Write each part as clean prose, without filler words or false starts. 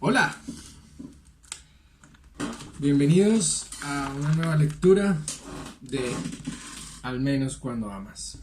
Hola, bienvenidos a una nueva lectura de Al menos cuando amas.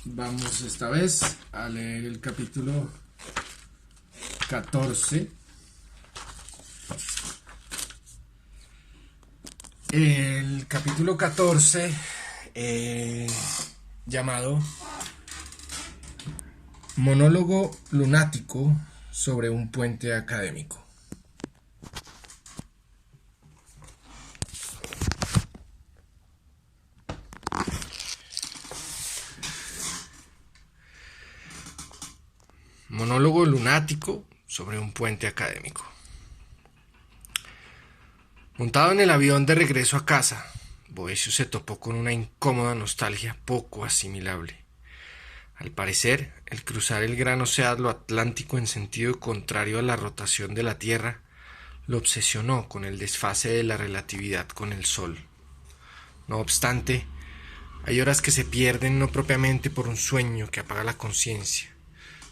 Vamos esta vez a leer el capítulo 14. El capítulo 14 llamado Monólogo lunático sobre un puente académico. Monólogo lunático sobre un puente académico. Montado en el avión de regreso a casa, Boecio se topó con una incómoda nostalgia poco asimilable. Al parecer, el cruzar el gran océano Atlántico en sentido contrario a la rotación de la Tierra lo obsesionó con el desfase de la relatividad con el Sol. No obstante, hay horas que se pierden no propiamente por un sueño que apaga la conciencia,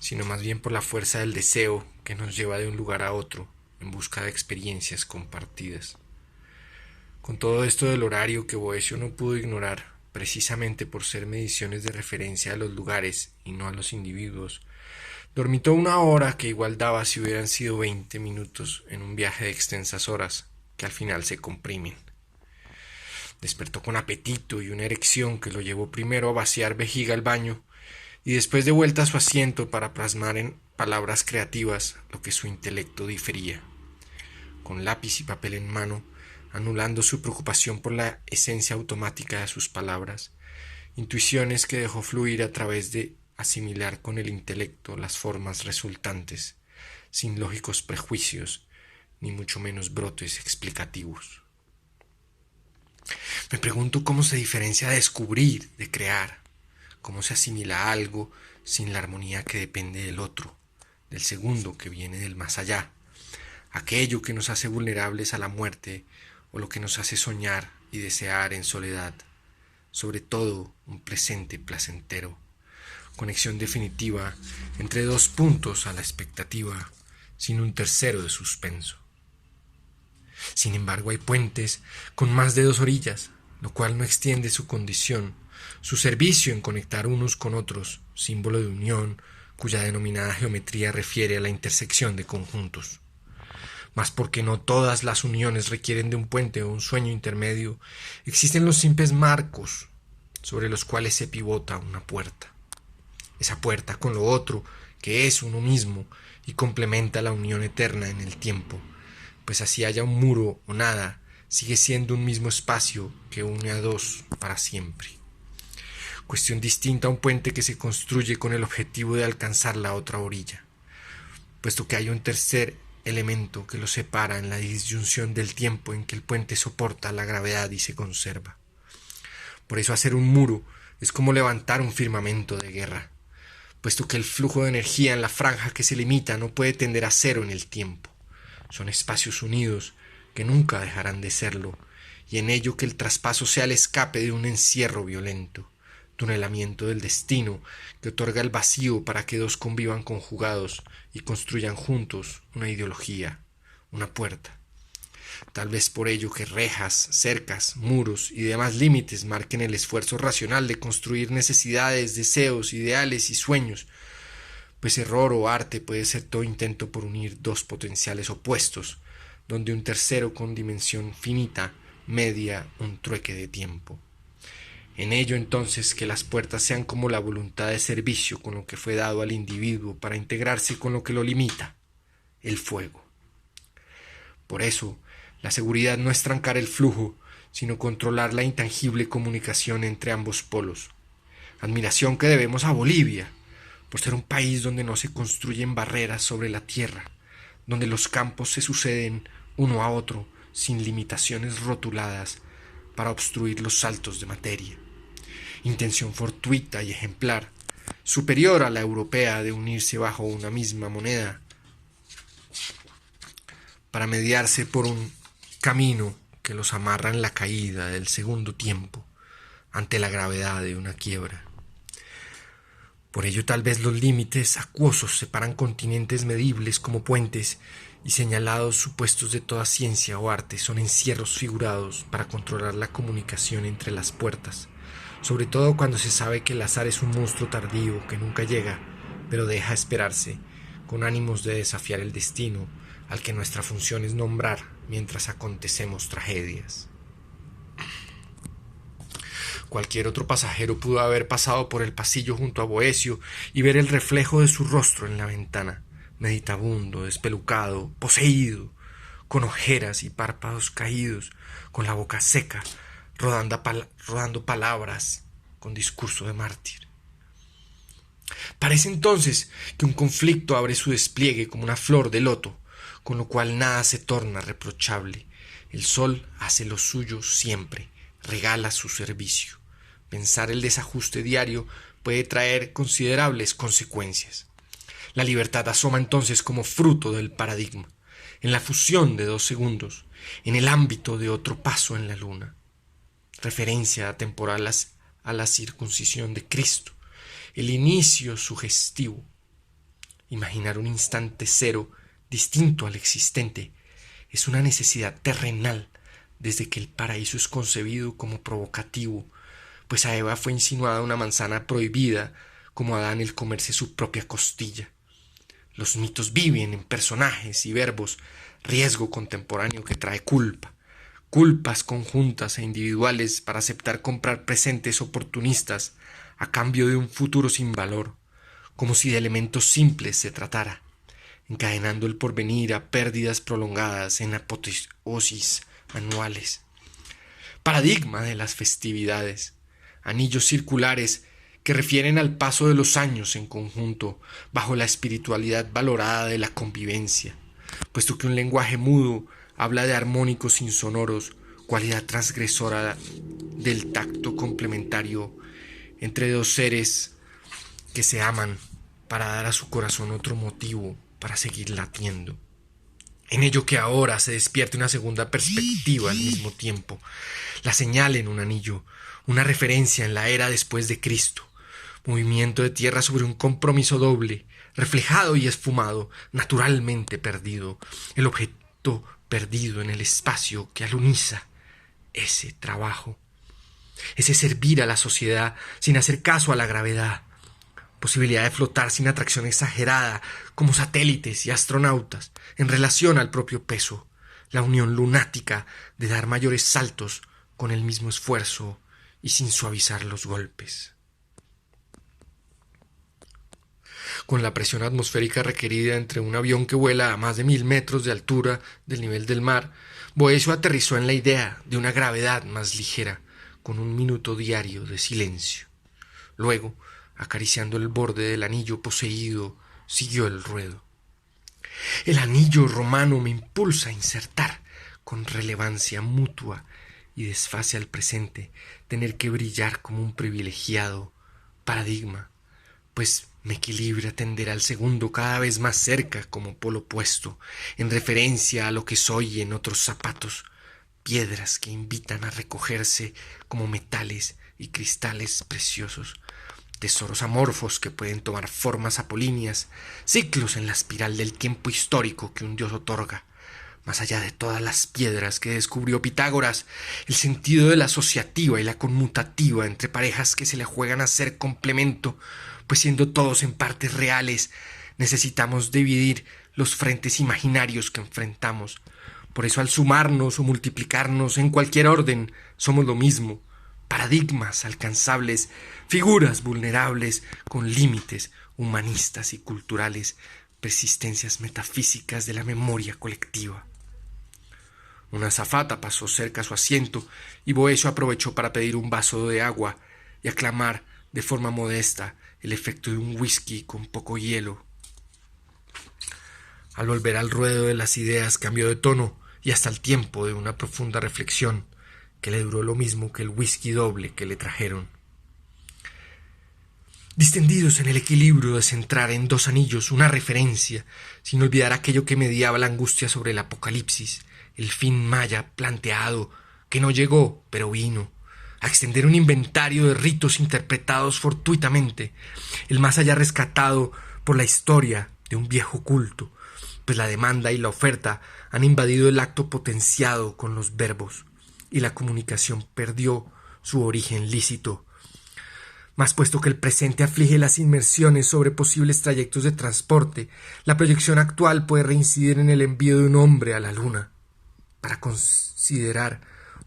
sino más bien por la fuerza del deseo que nos lleva de un lugar a otro en busca de experiencias compartidas. Con todo esto del horario que Boecio no pudo ignorar, precisamente por ser mediciones de referencia a los lugares y no a los individuos, dormitó una hora que igual daba si hubieran sido 20 minutos en un viaje de extensas horas, que al final se comprimen. Despertó con apetito y una erección que lo llevó primero a vaciar vejiga al baño y después de vuelta a su asiento para plasmar en palabras creativas lo que su intelecto difería. Con lápiz y papel en mano, anulando su preocupación por la esencia automática de sus palabras, intuiciones que dejó fluir a través de asimilar con el intelecto las formas resultantes, sin lógicos prejuicios, ni mucho menos brotes explicativos. Me pregunto cómo se diferencia descubrir de crear, cómo se asimila algo sin la armonía que depende del otro, del segundo que viene del más allá, aquello que nos hace vulnerables a la muerte o lo que nos hace soñar y desear en soledad, sobre todo un presente placentero, conexión definitiva entre dos puntos a la expectativa, sin un tercero de suspenso. Sin embargo, hay puentes con más de dos orillas, lo cual no extiende su condición, su servicio en conectar unos con otros, símbolo de unión, cuya denominada geometría refiere a la intersección de conjuntos. Mas porque no todas las uniones requieren de un puente o un sueño intermedio, existen los simples marcos sobre los cuales se pivota una puerta. Esa puerta con lo otro, que es uno mismo y complementa la unión eterna en el tiempo, pues así haya un muro o nada, sigue siendo un mismo espacio que une a dos para siempre. Cuestión distinta a un puente que se construye con el objetivo de alcanzar la otra orilla, puesto que hay un tercer elemento que lo separa en la disyunción del tiempo en que el puente soporta la gravedad y se conserva. Por eso hacer un muro es como levantar un firmamento de guerra, puesto que el flujo de energía en la franja que se limita no puede tender a cero en el tiempo. Son espacios unidos que nunca dejarán de serlo, y en ello que el traspaso sea el escape de un encierro violento, tunelamiento del destino que otorga el vacío para que dos convivan conjugados y construyan juntos una ideología, una puerta. Tal vez por ello que rejas, cercas, muros y demás límites marquen el esfuerzo racional de construir necesidades, deseos, ideales y sueños, pues error o arte puede ser todo intento por unir dos potenciales opuestos, donde un tercero con dimensión finita media un trueque de tiempo. En ello entonces que las puertas sean como la voluntad de servicio con lo que fue dado al individuo para integrarse con lo que lo limita, el fuego. Por eso, la seguridad no es trancar el flujo, sino controlar la intangible comunicación entre ambos polos. Admiración que debemos a Bolivia, por ser un país donde no se construyen barreras sobre la tierra, donde los campos se suceden uno a otro sin limitaciones rotuladas para obstruir los saltos de materia. Intención fortuita y ejemplar, superior a la europea de unirse bajo una misma moneda para mediarse por un camino que los amarra en la caída del segundo tiempo ante la gravedad de una quiebra. Por ello tal vez los límites acuosos separan continentes medibles como puentes y señalados supuestos de toda ciencia o arte son encierros figurados para controlar la comunicación entre las puertas, sobre todo cuando se sabe que el azar es un monstruo tardío que nunca llega, pero deja esperarse, con ánimos de desafiar el destino, al que nuestra función es nombrar mientras acontecemos tragedias. Cualquier otro pasajero pudo haber pasado por el pasillo junto a Boecio y ver el reflejo de su rostro en la ventana, meditabundo, despelucado, poseído, con ojeras y párpados caídos, con la boca seca, rodando palabras con discurso de mártir. Parece entonces que un conflicto abre su despliegue como una flor de loto, con lo cual nada se torna reprochable. El sol hace lo suyo siempre, regala su servicio. Pensar el desajuste diario puede traer considerables consecuencias. La libertad asoma entonces como fruto del paradigma, en la fusión de 2 segundos, en el ámbito de otro paso en la luna. Referencia temporal a la circuncisión de Cristo, el inicio sugestivo. Imaginar un instante cero distinto al existente es una necesidad terrenal desde que el paraíso es concebido como provocativo, pues a Eva fue insinuada una manzana prohibida, como a Adán el comerse su propia costilla. Los mitos viven en personajes y verbos, riesgo contemporáneo que trae culpa, culpas conjuntas e individuales para aceptar comprar presentes oportunistas a cambio de un futuro sin valor, como si de elementos simples se tratara, encadenando el porvenir a pérdidas prolongadas en apoteosis anuales. Paradigma de las festividades, anillos circulares que refieren al paso de los años en conjunto bajo la espiritualidad valorada de la convivencia, puesto que un lenguaje mudo habla de armónicos insonoros, cualidad transgresora del tacto complementario entre 2 seres que se aman para dar a su corazón otro motivo para seguir latiendo. En ello que ahora se despierte una segunda perspectiva al mismo tiempo, la señal en un anillo, una referencia en la era después de Cristo, movimiento de tierra sobre un compromiso doble, reflejado y esfumado, naturalmente perdido, el objeto perdido en el espacio que aluniza ese trabajo, ese servir a la sociedad sin hacer caso a la gravedad, posibilidad de flotar sin atracción exagerada como satélites y astronautas en relación al propio peso, la unión lunática de dar mayores saltos con el mismo esfuerzo y sin suavizar los golpes. Con la presión atmosférica requerida entre un avión que vuela a más de 1000 metros de altura del nivel del mar, Boecio aterrizó en la idea de una gravedad más ligera, con un minuto diario de silencio. Luego, acariciando el borde del anillo poseído, siguió el ruedo. El anillo romano me impulsa a insertar, con relevancia mutua y desfase al presente, tener que brillar como un privilegiado paradigma, pues me equilibra tender al segundo cada vez más cerca como polo opuesto, en referencia a lo que soy en otros zapatos, piedras que invitan a recogerse como metales y cristales preciosos, tesoros amorfos que pueden tomar formas apolíneas, ciclos en la espiral del tiempo histórico que un dios otorga. Más allá de todas las piedras que descubrió Pitágoras, el sentido de la asociativa y la conmutativa entre parejas que se le juegan a ser complemento, pues siendo todos en partes reales, necesitamos dividir los frentes imaginarios que enfrentamos. Por eso al sumarnos o multiplicarnos en cualquier orden, somos lo mismo, paradigmas alcanzables, figuras vulnerables con límites humanistas y culturales, persistencias metafísicas de la memoria colectiva. Una azafata pasó cerca a su asiento y Boecio aprovechó para pedir un vaso de agua y aclamar de forma modesta el efecto de un whisky con poco hielo. Al volver al ruedo de las ideas cambió de tono y hasta el tiempo de una profunda reflexión que le duró lo mismo que el whisky doble que le trajeron. Distendidos en el equilibrio de centrar en 2 anillos una referencia, sin olvidar aquello que mediaba la angustia sobre el apocalipsis, el fin maya planteado, que no llegó, pero vino, a extender un inventario de ritos interpretados fortuitamente, el más allá rescatado por la historia de un viejo culto, pues la demanda y la oferta han invadido el acto potenciado con los verbos, y la comunicación perdió su origen lícito. Mas puesto que el presente aflige las inmersiones sobre posibles trayectos de transporte, la proyección actual puede reincidir en el envío de un hombre a la Luna, para considerar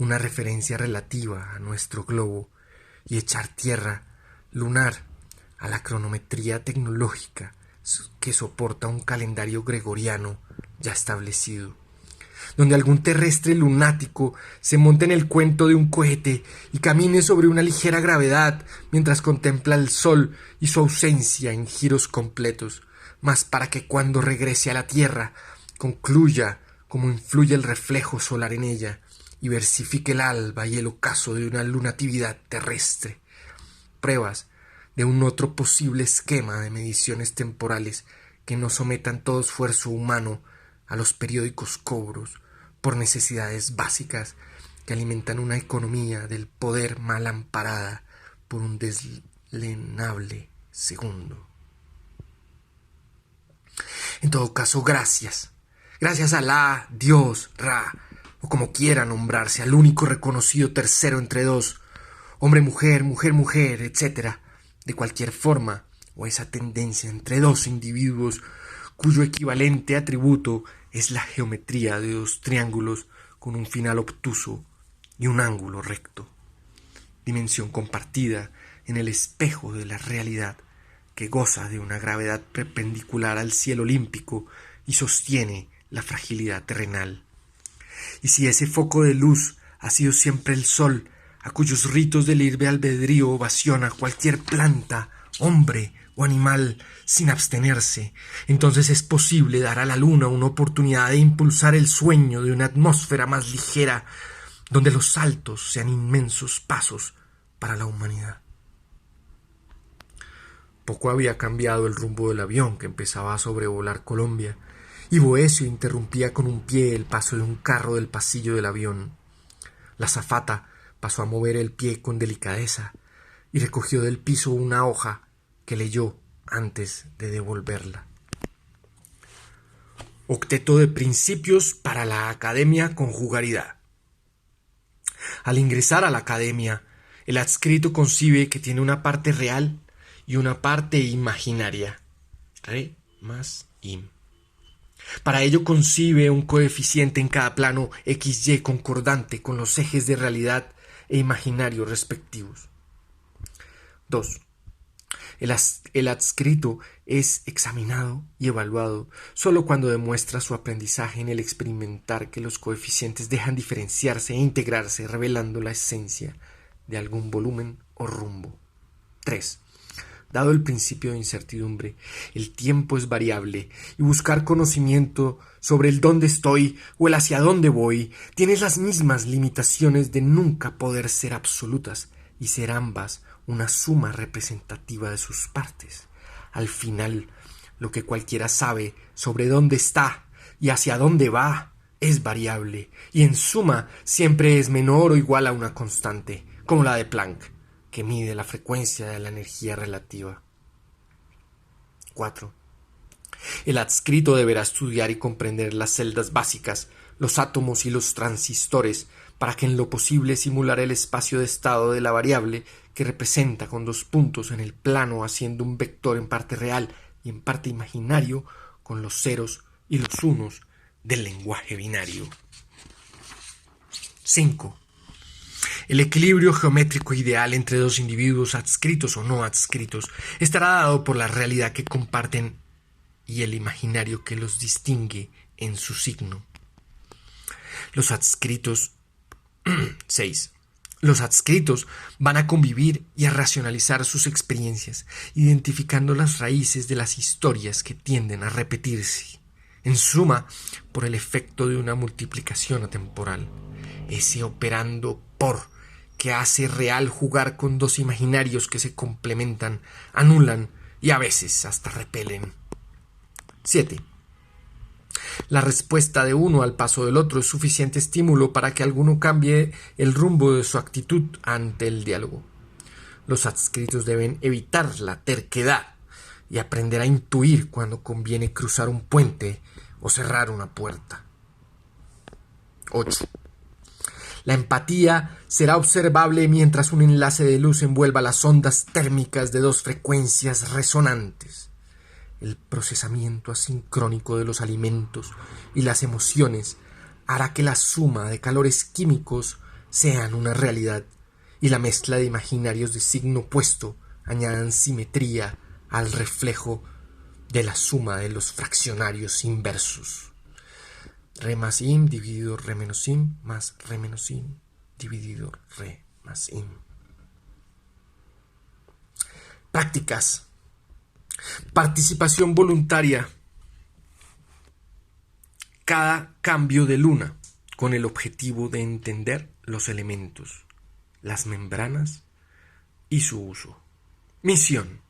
una referencia relativa a nuestro globo y echar tierra lunar a la cronometría tecnológica que soporta un calendario gregoriano ya establecido, donde algún terrestre lunático se monte en el cuento de un cohete y camine sobre una ligera gravedad mientras contempla el sol y su ausencia en giros completos, mas para que cuando regrese a la Tierra concluya cómo influye el reflejo solar en ella y versifique el alba y el ocaso de una lunatividad terrestre. Pruebas de un otro posible esquema de mediciones temporales que no sometan todo esfuerzo humano a los periódicos cobros por necesidades básicas que alimentan una economía del poder mal amparada por un deslenable segundo. En todo caso, gracias a Alá, Dios, Ra, o como quiera nombrarse, al único reconocido tercero entre dos, hombre, mujer, mujer, mujer, etc., de cualquier forma, o esa tendencia entre dos individuos cuyo equivalente atributo es la geometría de dos triángulos con un final obtuso y un ángulo recto, dimensión compartida en el espejo de la realidad que goza de una gravedad perpendicular al cielo olímpico y sostiene la fragilidad terrenal. Y si ese foco de luz ha sido siempre el sol, a cuyos ritos del libre albedrío ovaciona cualquier planta, hombre o animal sin abstenerse, entonces es posible dar a la luna una oportunidad de impulsar el sueño de una atmósfera más ligera, donde los saltos sean inmensos pasos para la humanidad. Poco había cambiado el rumbo del avión que empezaba a sobrevolar Colombia, y Boecio interrumpía con un pie el paso de un carro del pasillo del avión. La azafata pasó a mover el pie con delicadeza y recogió del piso una hoja que leyó antes de devolverla. Octeto de principios para la Academia Conjugaridad. Al ingresar a la Academia, el adscrito concibe que tiene una parte real y una parte imaginaria. Re más im. Para ello concibe un coeficiente en cada plano XY concordante con los ejes de realidad e imaginario respectivos. 2. El adscrito es examinado y evaluado solo cuando demuestra su aprendizaje en el experimentar que los coeficientes dejan diferenciarse e integrarse, revelando la esencia de algún volumen o rumbo. 3. Dado el principio de incertidumbre, el tiempo es variable y buscar conocimiento sobre el dónde estoy o el hacia dónde voy tiene las mismas limitaciones de nunca poder ser absolutas y ser ambas una suma representativa de sus partes. Al final, lo que cualquiera sabe sobre dónde está y hacia dónde va es variable y en suma siempre es menor o igual a una constante, como la de Planck, que mide la frecuencia de la energía relativa. 4. El adscrito deberá estudiar y comprender las celdas básicas, los átomos y los transistores, para que en lo posible simular el espacio de estado de la variable que representa con dos puntos en el plano haciendo un vector en parte real y en parte imaginario con los ceros y los unos del lenguaje binario. 5. El equilibrio geométrico ideal entre dos individuos adscritos o no adscritos estará dado por la realidad que comparten y el imaginario que los distingue en su signo. Los adscritos 6. Los adscritos van a convivir y a racionalizar sus experiencias, identificando las raíces de las historias que tienden a repetirse, en suma, por el efecto de una multiplicación atemporal, ese operando por que hace real jugar con dos imaginarios que se complementan, anulan y a veces hasta repelen. 7. La respuesta de uno al paso del otro es suficiente estímulo para que alguno cambie el rumbo de su actitud ante el diálogo. Los adscritos deben evitar la terquedad y aprender a intuir cuando conviene cruzar un puente o cerrar una puerta. 8. La empatía será observable mientras un enlace de luz envuelva las ondas térmicas de dos frecuencias resonantes. El procesamiento asincrónico de los alimentos y las emociones hará que la suma de calores químicos sean una realidad y la mezcla de imaginarios de signo opuesto añadan simetría al reflejo de la suma de los fraccionarios inversos. Re más im dividido re menos im más re menos im dividido re más im. Prácticas. Participación voluntaria. Cada cambio de luna con el objetivo de entender los elementos, las membranas y su uso. Misión.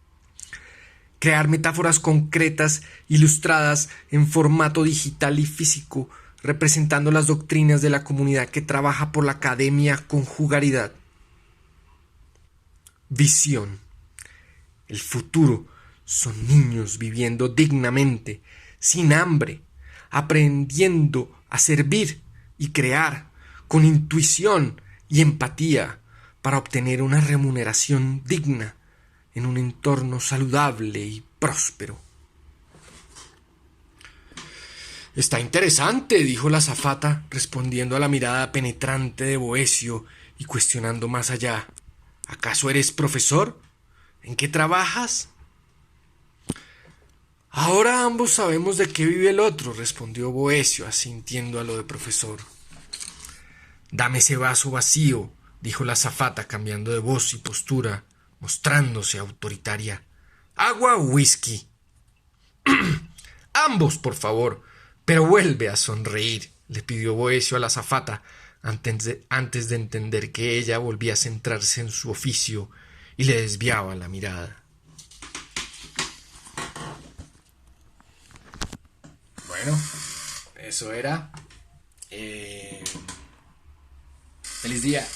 Crear metáforas concretas ilustradas en formato digital y físico, representando las doctrinas de la comunidad que trabaja por la academia Conjugaridad. Visión. El futuro son niños viviendo dignamente, sin hambre, aprendiendo a servir y crear con intuición y empatía para obtener una remuneración digna en un entorno saludable y próspero. Está interesante, dijo la azafata, respondiendo a la mirada penetrante de Boecio y cuestionando más allá. ¿Acaso eres profesor? ¿En qué trabajas? Ahora ambos sabemos de qué vive el otro, respondió Boecio, asintiendo a lo de profesor. Dame ese vaso vacío, dijo la azafata, cambiando de voz y postura, mostrándose autoritaria. ¿Agua o whisky? Ambos, por favor, pero vuelve a sonreír, le pidió Boecio a la azafata, antes de entender que ella volvía a centrarse en su oficio y le desviaba la mirada. Bueno, eso era. Feliz día.